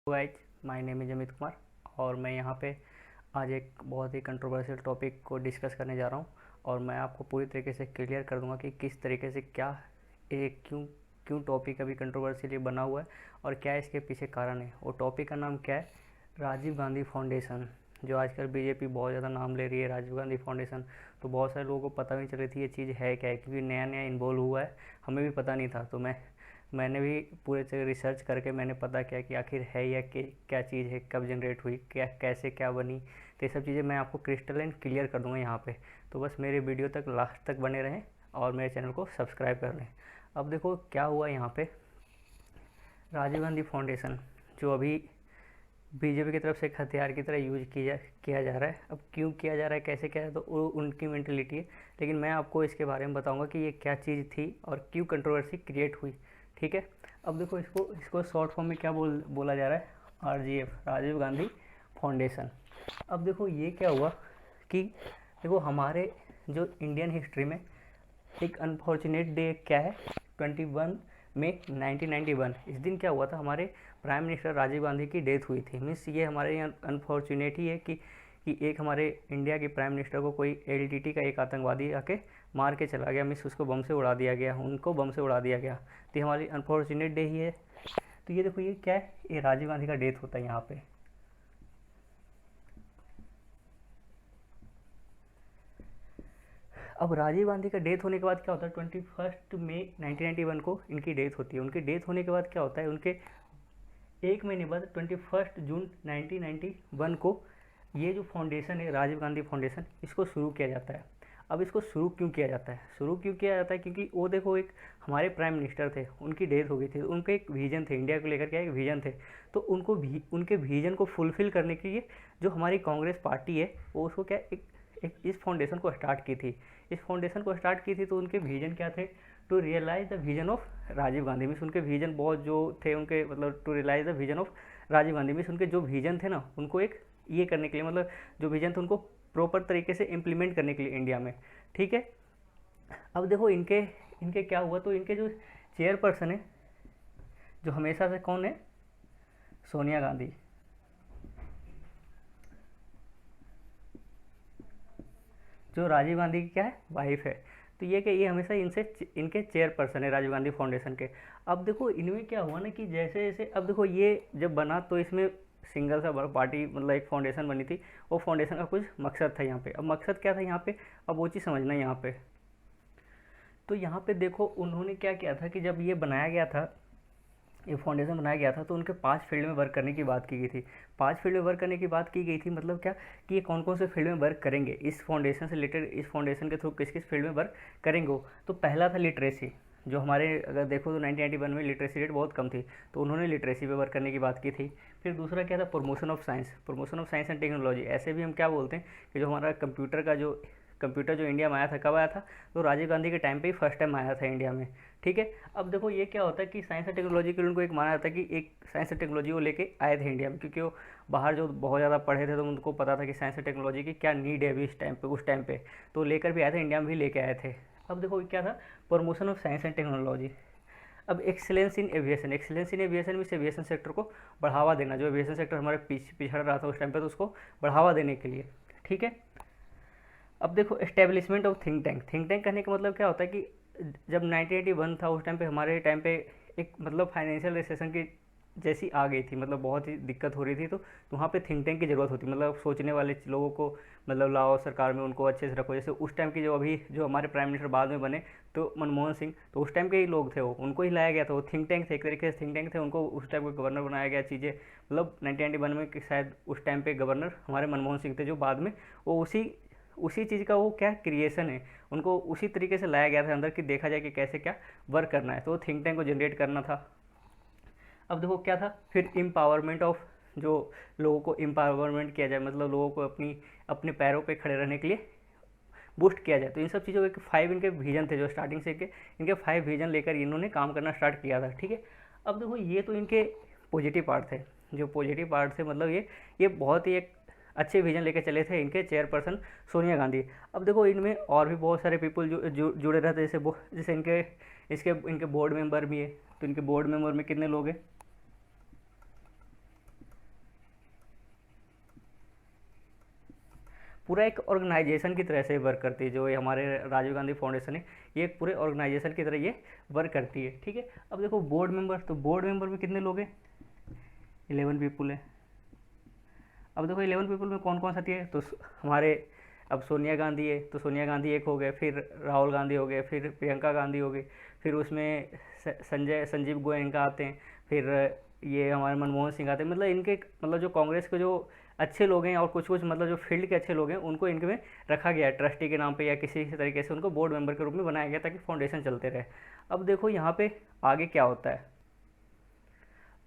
Guys, my name is Amit Kumar और मैं यहाँ पे आज एक बहुत ही कंट्रोवर्शियल टॉपिक को डिस्कस करने जा रहा हूँ। और मैं आपको पूरी तरीके से क्लियर कर दूँगा कि किस तरीके से क्या क्यों क्यों टॉपिक अभी कंट्रोवर्शियल बना हुआ है और क्या इसके पीछे कारण है। और टॉपिक का नाम क्या है? राजीव गांधी फाउंडेशन। जो आजकल बीजेपी बहुत ज़्यादा नाम ले रही है, राजीव गांधी फाउंडेशन। तो बहुत सारे लोगों को पता नहीं चल रही थी ये चीज़ है क्या है, क्योंकि नया नया इन्वॉल्व हुआ है, हमें भी पता नहीं था। तो मैंने भी पूरे से रिसर्च करके मैंने पता किया कि आखिर है या कि क्या चीज़ है, कब जनरेट हुई, क्या कैसे क्या बनी। तो ये सब चीज़ें मैं आपको क्रिस्टल एंड क्लियर कर दूंगा यहाँ पे। तो बस मेरे वीडियो तक लास्ट तक बने रहें और मेरे चैनल को सब्सक्राइब कर लें। अब देखो क्या हुआ यहाँ पे। राजीव गांधी फाउंडेशन जो अभी बीजेपी की तरफ से एक हथियार की तरह यूज किया जा रहा है। अब क्यों किया जा रहा है, कैसे क्या है, तो वो उनकी मेंटेलिटी है। लेकिन मैं आपको इसके बारे में बताऊंगा कि ये क्या चीज़ थी और क्यों कंट्रोवर्सी क्रिएट हुई। ठीक है। अब देखो इसको शॉर्ट फॉर्म में क्या बोला जा रहा है? RGF, Rajiv Gandhi foundation. अब देखो ये क्या हुआ कि देखो हमारे जो इंडियन हिस्ट्री में एक अनफॉर्चुनेट डे क्या है, 21 मई 1991। इस दिन क्या हुआ था, हमारे प्राइम मिनिस्टर राजीव गांधी की डेथ हुई थी। मीन्स ये हमारे यहाँ अनफॉर्चुनेट ही है कि एक हमारे इंडिया के प्राइम मिनिस्टर को कोई LTT का एक आतंकवादी आके मार के चला गया। मीन्स उसको बम से उड़ा दिया गया, उनको बम से उड़ा दिया गया। तो ये हमारी अनफॉर्चुनेट डे ही है। तो ये देखो ये क्या है, ये राजीव गांधी का डेथ होता है यहाँ पे। अब राजीव गांधी का डेथ होने के बाद क्या होता है, 21 मई 1991 को इनकी डेथ होती है। उनकी डेथ होने के बाद क्या होता है, उनके एक महीने बाद 21 जून 1991 को ये जो फाउंडेशन है राजीव गांधी फाउंडेशन, इसको शुरू किया जाता है। अब इसको शुरू क्यों किया जाता है? शुरू क्यों किया जाता है क्योंकि वो देखो एक हमारे प्राइम मिनिस्टर थे, उनकी डेथ हो गई थी। उनके एक विजन थे, इंडिया को लेकर के एक विजन थे। तो उनको भी उनके विजन को फुलफिल करने के लिए जो हमारी कांग्रेस पार्टी है वो उसको क्या एक इस फाउंडेशन को स्टार्ट की थी। इस फाउंडेशन को स्टार्ट की थी तो उनके विजन क्या थे? To realise the vision of Rajiv Gandhi. Means उनके विजन बहुत जो थे उनके, मतलब to realise the vision of Rajiv Gandhi. Means उनके जो विजन थे ना, उनको एक ये करने के लिए, मतलब जो विजन थे उनको प्रॉपर तरीके से इम्प्लीमेंट करने के लिए इंडिया में। ठीक है। अब देखो इनके इनके क्या हुआ, तो इनके जो चेयरपर्सन है जो हमेशा से कौन है, सोनिया गांधी। जो राजीव गांधी की क्या है, वाइफ है। तो ये कि ये हमेशा इनके चेयरपर्सन है राजीव गांधी फाउंडेशन के। अब देखो इनमें क्या हुआ ना कि जैसे जैसे अब देखो ये जब बना तो इसमें सिंगल सा पार्टी, मतलब एक फाउंडेशन बनी थी। वो फाउंडेशन का कुछ मकसद था यहाँ पे। अब मकसद क्या था यहाँ पे, अब वो चीज़ समझना है यहाँ पे। तो यहाँ पे देखो उन्होंने क्या किया था कि जब ये बनाया गया था, ये फाउंडेशन बनाया गया था, तो उनके 5 फील्ड में वर्क करने की बात की गई थी। 5 फील्ड में वर्क करने की बात की गई थी, मतलब क्या कि ये कौन कौन से फील्ड में वर्क करेंगे इस फाउंडेशन से रिलेटेड, इस फाउंडेशन के थ्रू किस किस फील्ड में वर्क करेंगे वो। तो पहला था लिटरेसी। जो हमारे अगर देखो तो 1991 में लिटरेसी रेट बहुत कम थी, तो उन्होंने लिटरेसी पे वर्क करने की बात की थी। फिर दूसरा क्या था, promotion of science. Promotion of science and technology, ऐसे भी हम क्या बोलते हैं कि जो हमारा कंप्यूटर जो इंडिया में आया था, कब आया था? तो राजीव गांधी के टाइम पे ही फर्स्ट टाइम आया था इंडिया में। ठीक है। अब देखो ये क्या होता है कि साइंस और टेक्नोलॉजी के लिए उनको एक माना जाता है कि एक साइंस और टेक्नोलॉजी वो लेके आए थे इंडिया में, क्योंकि वो बाहर जो बहुत ज़्यादा पढ़े थे तो उनको पता था कि साइंस और टेक्नोलॉजी की क्या नीड है अभी इस टाइम पे, उस टाइम पे। तो लेकर भी आए थे, इंडिया में भी लेके आए थे। अब देखो क्या था, promotion of science and technology. अब excellence in aviation. Excellence in aviation में एविएशन सेक्टर को बढ़ावा देना। जो एविएशन सेक्टर हमारे पिछड़ रहा था उस टाइम पे, तो उसको बढ़ावा देने के लिए। ठीक है। अब देखो establishment of think tank. Think tank कहने का मतलब क्या होता है कि जब 1981 था उस टाइम पे हमारे टाइम पे एक मतलब फाइनेंशियल रिसेशन की जैसी आ गई थी, मतलब बहुत ही दिक्कत हो रही थी। तो वहाँ पे थिंक टैंक की ज़रूरत होती, मतलब सोचने वाले लोगों को मतलब लाओ सरकार में, उनको अच्छे से रखो। जैसे उस टाइम की जो अभी जो हमारे प्राइम मिनिस्टर बाद में बने तो मनमोहन सिंह, तो उस टाइम के ही लोग थे, वो उनको ही लाया गया था। वो थिंक टैंक थे, एक तरीके से थिंक टैंक थे, उनको उस टाइम के गवर्नर बनाया गया। चीज़ें मतलब 1991 में शायद उस टाइम पे गवर्नर हमारे मनमोहन सिंह थे, जो बाद में वो उसी चीज़ का वो क्या क्रिएशन है, उनको उसी तरीके से लाया गया था अंदर कि देखा जाए कि कैसे क्या वर्क करना है। तो थिंक टैंक को जनरेट करना था। अब देखो क्या था, फिर एम्पावरमेंट ऑफ, जो लोगों को एम्पावरमेंट किया जाए, मतलब लोगों को अपने पैरों पे खड़े रहने के लिए बूस्ट किया जाए। तो इन सब चीज़ों के 5 इनके विजन थे, जो स्टार्टिंग से इनके 5 विजन लेकर इन्होंने काम करना स्टार्ट किया था। ठीक है। अब देखो ये तो इनके पॉजिटिव पार्ट थे। जो पॉजिटिव पार्ट थे मतलब ये बहुत ही एक अच्छे विजन लेके चले थे इनके चेयरपर्सन सोनिया गांधी। अब देखो इनमें और भी बहुत सारे पीपल जुड़े रहते, जैसे इनके बोर्ड मेंबर भी है। तो इनके बोर्ड मेंबर में कितने लोग हैं, पूरा एक ऑर्गेनाइजेशन की तरह से वर्क करती है। जो ये हमारे राजीव गांधी फाउंडेशन है, ये एक पूरे ऑर्गेनाइजेशन की तरह ये वर्क करती है, ठीक है। अब देखो बोर्ड मेंबर, तो बोर्ड मेंबर में कितने लोग हैं, 11 पीपल है। अब देखो 11 पीपल में कौन कौन सा है, तो हमारे अब सोनिया गांधी है, तो सोनिया गांधी एक हो गए, फिर राहुल गांधी हो गए, फिर प्रियंका गांधी हो गई, फिर उसमें संजीव गोयनका आते हैं, फिर ये हमारे मनमोहन सिंह आते हैं। मतलब इनके मतलब जो कांग्रेस के जो अच्छे लोग हैं और कुछ कुछ मतलब जो फील्ड के अच्छे लोग हैं उनको इनके में रखा गया है ट्रस्टी के नाम पे या किसी तरीके से उनको बोर्ड मेंबर के रूप में बनाया गया ताकि फाउंडेशन चलते रहे। अब देखो यहाँ पे आगे क्या होता है।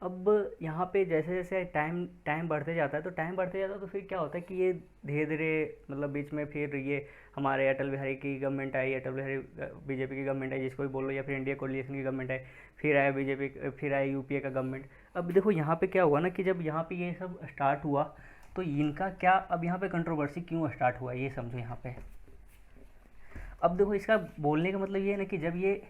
अब यहाँ पे जैसे जैसे टाइम टाइम बढ़ते जाता है, तो टाइम बढ़ते जाता है तो फिर क्या होता है कि ये धीरे धीरे मतलब बीच में फिर ये हमारे अटल बिहारी की गवर्नमेंट आई, अटल बिहारी बीजेपी की गवर्नमेंट आई, जिसको भी बोलो, या फिर इंडिया कोलिएशन की गवर्नमेंट आई, फिर आया बीजेपी, फिर आया यूपीए का गवर्नमेंट। अब देखो यहाँ पे क्या हुआ ना कि जब यहाँ पे ये सब स्टार्ट हुआ तो इनका क्या, अब यहाँ पे कंट्रोवर्सी क्यों स्टार्ट हुआ ये समझो यहाँ पे। अब देखो इसका बोलने का मतलब ये है ना कि जब ये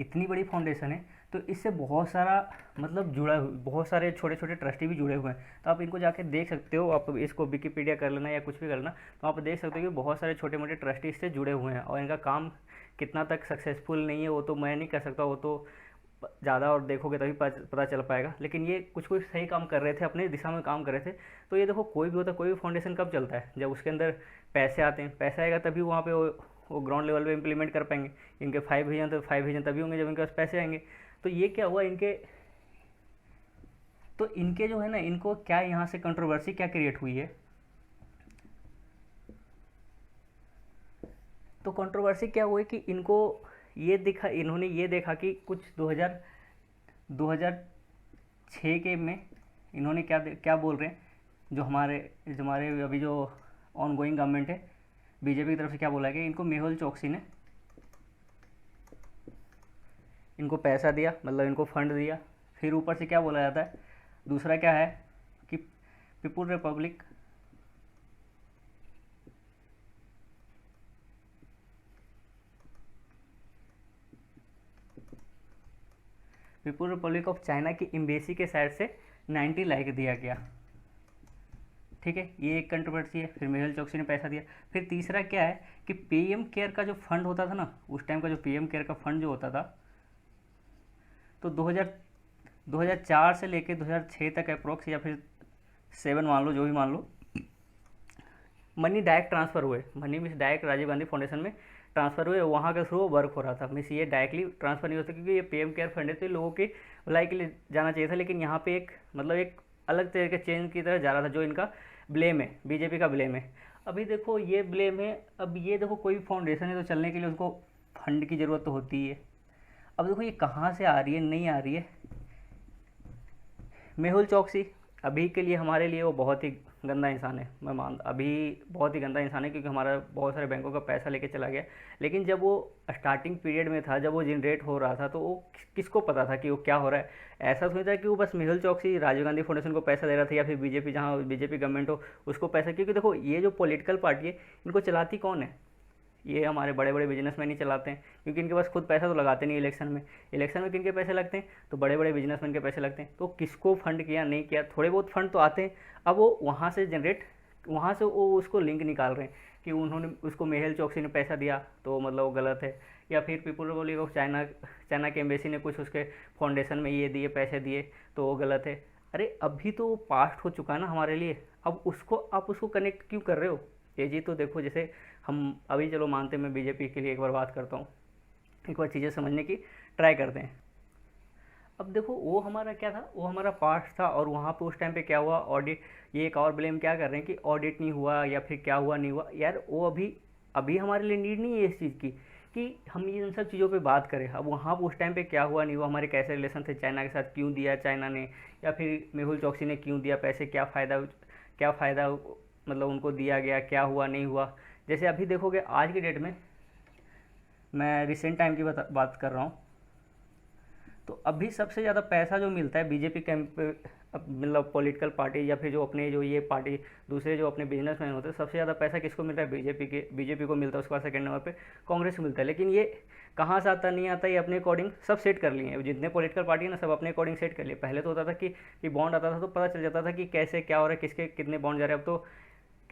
इतनी बड़ी फाउंडेशन है तो इससे बहुत सारा मतलब जुड़ा, बहुत सारे छोटे छोटे ट्रस्टी भी जुड़े हुए हैं। तो आप इनको जाके देख सकते हो, आप इसको विकिपीडिया कर लेना या कुछ भी कर लेना, तो आप देख सकते हो कि बहुत सारे छोटे मोटे ट्रस्टी इससे जुड़े हुए हैं। और इनका काम कितना तक सक्सेसफुल नहीं है वो तो मैं नहीं कह सकता, वो तो ज़्यादा और देखोगे तभी पता चल पाएगा। लेकिन ये कुछ कुछ सही काम कर रहे थे, अपने दिशा में काम कर रहे थे। तो ये देखो कोई भी होता है, कोई भी फाउंडेशन कब चलता है, जब उसके अंदर पैसे आते हैं, पैसा आएगा तभी वहाँ पे वो ग्राउंड लेवल पे इम्प्लीमेंट कर पाएंगे। इनके 5 विजन, तो 5 विजन तभी होंगे जब इनके पास पैसे आएंगे। तो ये क्या हुआ इनके, तो इनके जो है ना, इनको क्या यहाँ से कंट्रोवर्सी क्या क्रिएट हुई है, तो कंट्रोवर्सी क्या हुई कि इनको ये दिखा, इन्होंने ये देखा कि कुछ 2006 के में इन्होंने क्या बोल रहे हैं, जो हमारे अभी जो ऑन गोइंग गवर्नमेंट है बीजेपी की तरफ से, क्या बोला है कि इनको मेहुल चोकसी ने इनको पैसा दिया, मतलब इनको फंड दिया। फिर ऊपर से क्या बोला जाता है, दूसरा क्या है कि पीपुल रिपब्लिक ऑफ चाइना की एम्बेसी के साइड से 90 लाख दिया गया, ठीक है। ये एक कंट्रोवर्सी है। फिर मेहुल चोकसी ने पैसा दिया। फिर तीसरा क्या है कि पीएम केयर का जो फंड होता था ना, उस टाइम का जो पीएम केयर का फंड जो होता था, तो 2004 से लेके 2006 तक अप्रोक्स, या फिर 7 मान लो, जो भी मान लो, मनी डायरेक्ट ट्रांसफ़र हुए, money miss direct Rajiv Gandhi foundation में ट्रांसफ़र हुए, वहाँ के थ्रू वर्क हो रहा था। मिस ये डायरेक्टली ट्रांसफ़र नहीं होता क्योंकि ये पीएम केयर फंड है, तो लोगों की भलाई के लिए जाना चाहिए था। लेकिन यहाँ पे एक मतलब एक अलग तरह के चेंज की तरह जा रहा था, जो इनका ब्लेम है, बीजेपी का ब्लेम है। अभी देखो ये ब्लेम है। अब ये देखो कोई भी फाउंडेशन है तो चलने के लिए उसको फंड की ज़रूरत तो होती है। अब देखो ये कहाँ से आ रही है, नहीं आ रही है। मेहुल चोकसी अभी के लिए हमारे लिए वो बहुत ही गंदा इंसान है, मैं मानता, अभी बहुत ही गंदा इंसान है क्योंकि हमारा बहुत सारे बैंकों का पैसा लेके चला गया। लेकिन जब वो स्टार्टिंग पीरियड में था, जब वो जनरेट हो रहा था, तो वो किसको पता था कि वो क्या हो रहा है। ऐसा सोचता है कि वो बस मेहुल चोकसी राजीव गांधी फाउंडेशन को पैसा दे रहा था, या फिर बीजेपी, जहाँ बीजेपी गवर्नमेंट हो उसको पैसा। क्योंकि देखो ये जो पॉलिटिकल पार्टी है इनको चलाती कौन है, ये हमारे बड़े बड़े बिजनेसमैन ही चलाते हैं, क्योंकि इनके पास खुद पैसा तो लगाते नहीं इलेक्शन में। इलेक्शन में किनके पैसे लगते हैं, तो बड़े बड़े बिजनेसमैन के पैसे लगते हैं। तो किसको फंड किया, नहीं किया, थोड़े बहुत फंड तो आते हैं। अब वो वहाँ से जनरेट, वहाँ से वो उसको लिंक निकाल रहे हैं कि उन्होंने उसको मेहुल चोकसी ने पैसा दिया तो मतलब वो गलत है, या फिर पीपुल रिपब्लिक ऑफ चाइना के एम्बेसी ने कुछ उसके फाउंडेशन में ये दिए, पैसे दिए, तो वो गलत है। अरे अभी तो पास्ट हो चुका है ना हमारे लिए, अब उसको आप उसको कनेक्ट क्यों कर रहे हो। ये जी तो देखो, जैसे हम अभी चलो मानते हैं, मैं बीजेपी के लिए एक बार बात करता हूँ, एक बार चीज़ें समझने की ट्राई करते हैं। अब देखो वो हमारा क्या था, वो हमारा पास्ट था, और वहाँ पे उस टाइम पे क्या हुआ, ऑडिट। ये एक और ब्लेम क्या कर रहे हैं कि ऑडिट नहीं हुआ या फिर क्या हुआ, नहीं हुआ। यार वो अभी अभी हमारे लिए नीड नहीं है इस चीज़ की कि हम इन सब चीज़ों पे बात करें। अब वहाँ उस टाइम पे क्या हुआ, नहीं हुआ, हमारे कैसे रिलेशन थे चाइना के साथ, क्यों दिया चाइना ने, या फिर मेहुल चोकसी ने क्यों दिया पैसे, क्या फ़ायदा मतलब उनको दिया गया, क्या हुआ, नहीं हुआ। जैसे अभी देखोगे आज की डेट में, मैं रिसेंट टाइम की बात कर रहा हूँ, तो अभी सबसे ज़्यादा पैसा जो मिलता है बीजेपी कैंप, मतलब पॉलिटिकल पार्टी या फिर जो अपने जो ये पार्टी दूसरे जो अपने बिजनेसमैन होते हैं, सबसे ज़्यादा पैसा किसको मिलता है, बीजेपी को मिलता है। उसके बाद सेकंड नंबर पे कांग्रेस को मिलता है। लेकिन ये कहाँ से आता नहीं आता, ये अपने अकॉर्डिंग सब सेट कर लिए हैं। जितने पॉलिटिकल पार्टी है ना, सब अपने अकॉर्डिंग सेट कर लिए। पहले तो होता था कि बॉन्ड आता था तो पता चल जाता था कि कैसे क्या हो रहा है, किसके कितने बॉन्ड जा रहे हैं। अब तो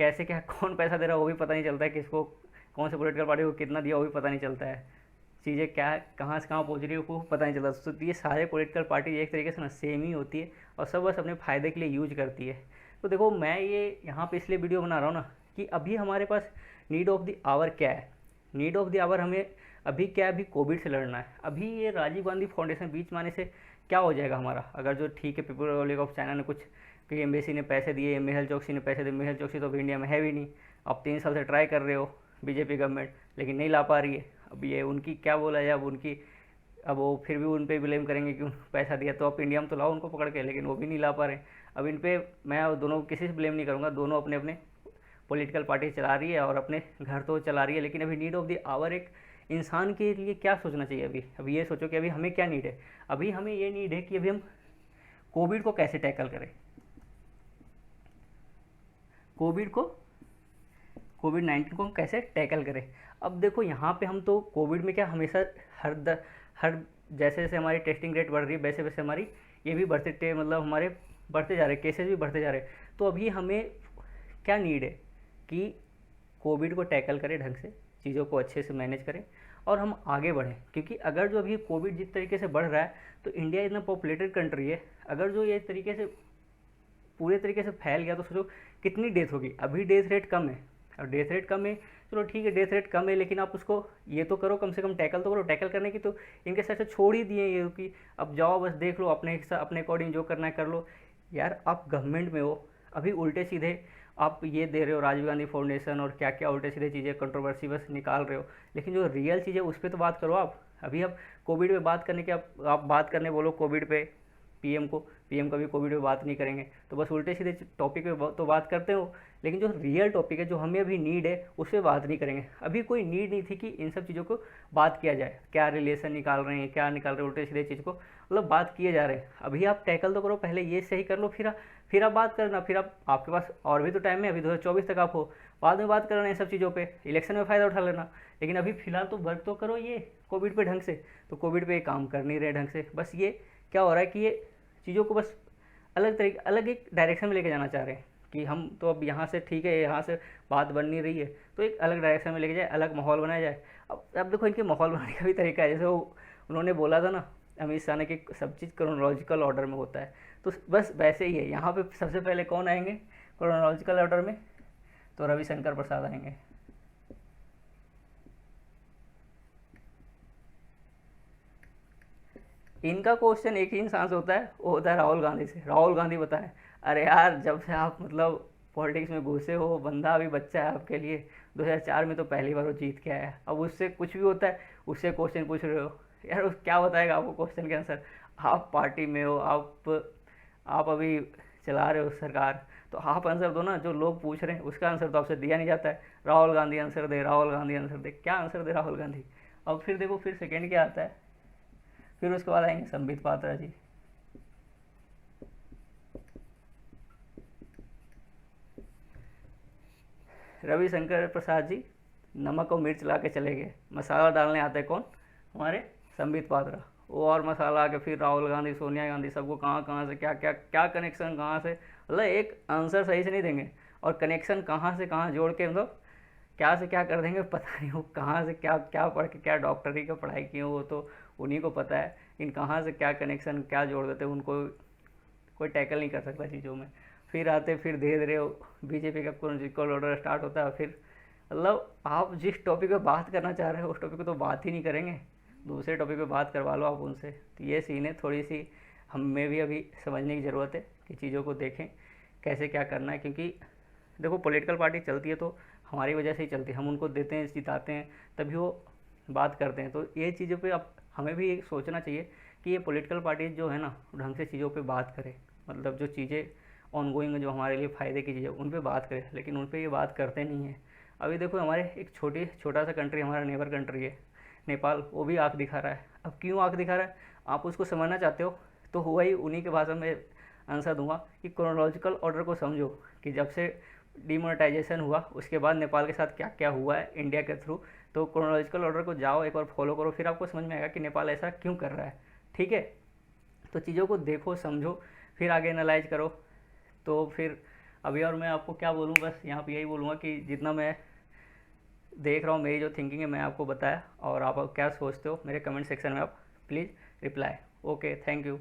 कैसे क्या कौन पैसा दे रहा है वो भी पता नहीं चलता है, किसको कौन से पॉलिटिकल पार्टी को कितना दिया वो भी पता नहीं चलता है, चीज़ें क्या कहाँ से कहाँ पहुँच रही है वो पता नहीं चलता। तो ये सारे पॉलिटिकल पार्टी एक तरीके से ना सेम ही होती है और सब बस अपने फ़ायदे के लिए यूज करती है। तो देखो मैं ये यहाँ पे इसलिए वीडियो बना रहा हूँ ना कि अभी हमारे पास नीड ऑफ द आवर क्या है। नीड ऑफ द आवर हमें अभी क्या है, अभी कोविड से लड़ना है। अभी ये राजीव गांधी फाउंडेशन बीच में आने से क्या हो जाएगा हमारा, अगर जो ठीक है पीपल रिपब्लिक ऑफ चाइना ने कुछ कि एम्बेसी ने पैसे दिए, मेहुल चोकसी ने पैसे दिए, मेहुल चोकसी तो अभी इंडिया में है भी नहीं। अब 3 साल से ट्राई कर रहे हो बीजेपी गवर्नमेंट, लेकिन नहीं ला पा रही है। अब ये उनकी क्या बोला जाए, अब उनकी अब वो फिर भी उन पर ब्लेम करेंगे कि पैसा दिया तो आप इंडिया में तो लाओ उनको पकड़ के, लेकिन वो भी नहीं ला पा रहे। अब इन पर मैं दोनों किसी से ब्लेम नहीं करूँगा, दोनों अपने अपने पॉलिटिकल पार्टी चला रही है और अपने घर तो चला रही है। लेकिन अभी नीड ऑफ द आवर एक इंसान के लिए क्या सोचना चाहिए, अभी ये सोचो कि अभी हमें क्या नीड है। अभी हमें ये नीड है कि अभी हम कोविड को कैसे टैकल करें, कोविड-19 को हम कैसे टैकल करें। अब देखो यहाँ पे हम तो कोविड में क्या हमेशा हर जैसे जैसे हमारी टेस्टिंग रेट बढ़ रही है वैसे वैसे हमारी ये भी मतलब हमारे बढ़ते जा रहे हैं, केसेस भी बढ़ते जा रहे हैं। तो अभी हमें क्या नीड है कि कोविड को टैकल करें ढंग से, चीज़ों को अच्छे से मैनेज करें और हम आगे बढ़ें। क्योंकि अगर जो अभी कोविड जिस तरीके से बढ़ रहा है तो इंडिया इतना पॉपुलेटेड कंट्री है, अगर जो ये तरीके से पूरे तरीके से फैल गया तो सोचो कितनी डेथ होगी। अभी डेथ रेट कम है, और डेथ रेट कम है, चलो ठीक है डेथ रेट कम है, लेकिन आप उसको ये तो करो, कम से कम टैकल तो करो। टैकल करने की तो इनके साथ से छोड़ ही दिए ये कि अब जाओ बस देख लो अपने अकॉर्डिंग जो करना है कर लो। यार आप गवर्नमेंट में हो, अभी उल्टे सीधे आप ये दे रहे हो राजीव गांधी फाउंडेशन और क्या क्या उल्टे सीधे चीज़ें कंट्रोवर्सी बस निकाल रहे हो, लेकिन जो रियल चीज़ है उस पर तो बात करो आप। अभी आप कोविड पे बात करने के आप बात करने बोलो कोविड पे पीएम कभी कोविड पे बात नहीं करेंगे, तो बस उल्टे सीधे टॉपिक पे तो बात करते हो, लेकिन जो रियल टॉपिक है जो हमें अभी नीड है उस पर बात नहीं करेंगे। अभी कोई नीड नहीं थी कि इन सब चीज़ों को बात किया जाए, क्या रिलेशन निकाल रहे हैं, क्या निकाल रहे हैं उल्टे सीधे चीज़ को, मतलब बात किए जा रहे हैं। अभी आप टैकल तो करो, पहले ये सही कर लो, फिर आप बात करना। फिर आपके पास और भी तो टाइम है, अभी 2024 तक आप हो, बाद में बात करना इन सब चीज़ों पे, इलेक्शन में फ़ायदा उठा लेना। लेकिन अभी फ़िलहाल तो वर्क तो करो ये कोविड पे ढंग से। तो कोविड पे काम कर नहीं रहे ढंग से, बस ये क्या हो रहा है कि ये चीज़ों को बस अलग एक डायरेक्शन में लेके जाना चाह रहे हैं कि हम तो अब यहाँ से ठीक है, यहाँ से बात बन नहीं रही है तो एक अलग डायरेक्शन में लेके जाए, अलग माहौल बनाया जाए। अब देखो इनके माहौल बनाने का भी तरीका है, जैसे वो उन्होंने बोला था ना अमित शाह ने कि सब चीज़ क्रोनोलॉजिकल ऑर्डर में होता है, तो बस वैसे ही है। यहाँ पे सबसे पहले कौन आएंगे क्रोनोलॉजिकल ऑर्डर में, तो रविशंकर प्रसाद आएंगे। इनका क्वेश्चन एक ही इंसान से होता है, वो होता है राहुल गांधी से। राहुल गांधी बताएं, अरे यार जब से आप मतलब पॉलिटिक्स में घुसे हो, बंदा अभी बच्चा है आपके लिए, 2004 में तो पहली बार वो जीत के आया, अब उससे कुछ भी होता है उससे क्वेश्चन पूछ रहे हो। यार वो क्या बताएगा आपको क्वेश्चन के आंसर। आप पार्टी में हो, आप अभी चला रहे हो सरकार, तो आप आंसर दो ना, जो लोग पूछ रहे हैं उसका आंसर तो आपसे दिया नहीं जाता है। राहुल गांधी आंसर दे, राहुल गांधी आंसर दे, क्या आंसर दे राहुल गांधी। अब फिर देखो फिर सेकेंड क्या आता है, फिर उसके बाद आएंगे संबित पात्रा जी। रविशंकर प्रसाद जी नमक और मिर्च ला के चले गए, मसाला डालने आते कौन, हमारे संबित पात्रा। वो और मसाला आके फिर राहुल गांधी सोनिया गांधी सबको कहाँ कहाँ से क्या क्या क्या कनेक्शन कहाँ से, मतलब एक आंसर सही से नहीं देंगे और कनेक्शन कहाँ से कहाँ जोड़ के मतलब क्या से क्या कर देंगे पता नहीं। वो कहाँ से क्या क्या पढ़ के क्या डॉक्टरी का पढ़ाई की हो वो तो उन्हीं को पता है, इन कहाँ से क्या कनेक्शन क्या जोड़ देते उनको कोई टैकल नहीं कर सकता चीज़ों में। फिर आते फिर धीरे धीरे बीजेपी का क्रोनोलॉजिकल ऑर्डर स्टार्ट होता है। फिर मतलब आप जिस टॉपिक पे बात करना चाह रहे हो उस टॉपिक पे तो बात ही नहीं करेंगे, दूसरे टॉपिक पे बात करवा लो आप उनसे। तो ये सीन है, थोड़ी सी हमें भी अभी समझने की ज़रूरत है कि चीज़ों को देखें कैसे क्या करना है। क्योंकि देखो पॉलिटिकल पार्टी चलती है तो हमारी वजह से ही चलती है, हम उनको देते हैं जिताते हैं तभी वो बात करते हैं। तो ये चीज़ों पे अब हमें भी सोचना चाहिए कि ये पॉलिटिकल पार्टी जो है ना ढंग से चीज़ों पे बात करे, मतलब जो चीज़ें ऑनगोइंग जो हमारे लिए फ़ायदे की चीज़ें उन पे बात करें, लेकिन उन पे ये बात करते नहीं हैं। अभी देखो हमारे एक छोटा सा कंट्री, हमारा नेबर कंट्री है नेपाल, वो भी आँख दिखा रहा है। अब क्यों आँख दिखा रहा है, आप उसको समझना चाहते हो तो हुआ ही उन्हीं के भाषा में आंसर दूंगा कि क्रोनोलॉजिकल ऑर्डर को समझो कि जब से डिमोनेटाइजेशन हुआ उसके बाद नेपाल के साथ क्या क्या हुआ है इंडिया के थ्रू। तो क्रोनोलॉजिकल ऑर्डर को जाओ एक बार फॉलो करो, फिर आपको समझ में आएगा कि नेपाल ऐसा क्यों कर रहा है। ठीक है, तो चीज़ों को देखो समझो फिर आगे एनालाइज करो, तो फिर अभी और मैं आपको क्या बोलूँ, बस यहाँ पे यही बोलूँगा कि जितना मैं देख रहा हूँ, मेरी जो थिंकिंग है मैं आपको बताया, और आप क्या सोचते हो मेरे कमेंट सेक्शन में आप please reply. Okay, thank you.